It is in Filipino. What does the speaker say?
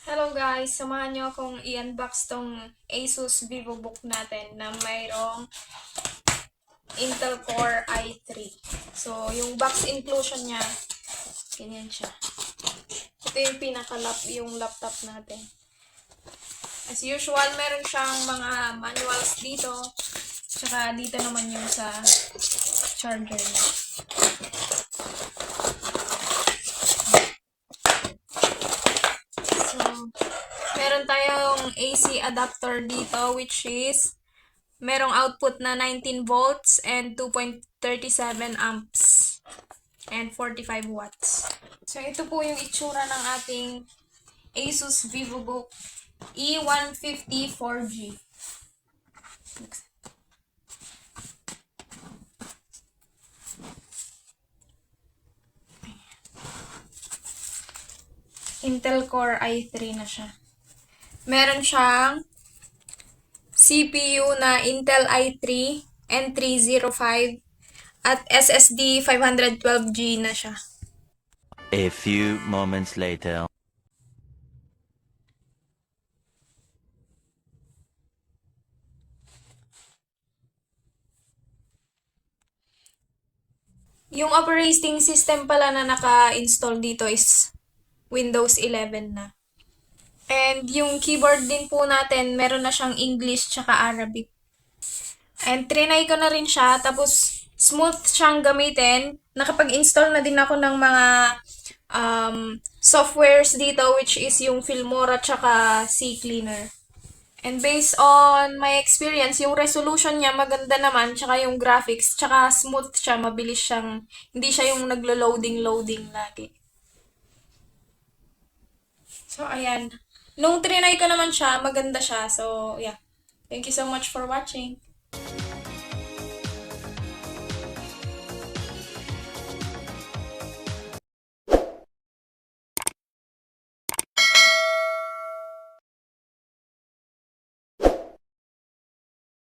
Hello guys! Samahan nyo akong i-unbox tong Asus VivoBook natin na mayroong Intel Core i3. So, yung box inclusion niya, ganyan siya. Ito yung yung laptop natin. As usual, meron siyang mga manuals dito. Tsaka dito naman yung sa charger niya. So, meron tayong AC adapter dito which is merong output na 19 volts and 2.37 amps and 45 watts. So, ito po yung itsura ng ating Asus VivoBook E150 4G. Intel Core i3 na siya. Meron siyang CPU na Intel i3 N305 at SSD 512G na siya. A few moments later. Yung operating system pala na naka-install dito is Windows 11 na. And yung keyboard din po natin, meron na siyang English tsaka Arabic. And trinay ko na rin siya, tapos smooth siyang gamitin. Nakapag-install na din ako ng mga softwares dito which is yung Filmora tsaka CCleaner. And based on my experience, yung resolution niya maganda naman, tsaka yung graphics, tsaka smooth siya, mabilis siyang, hindi siya yung naglo-loading lagi. So, ayan. Nung trinay ko naman siya, maganda siya. So, yeah. Thank you so much for watching.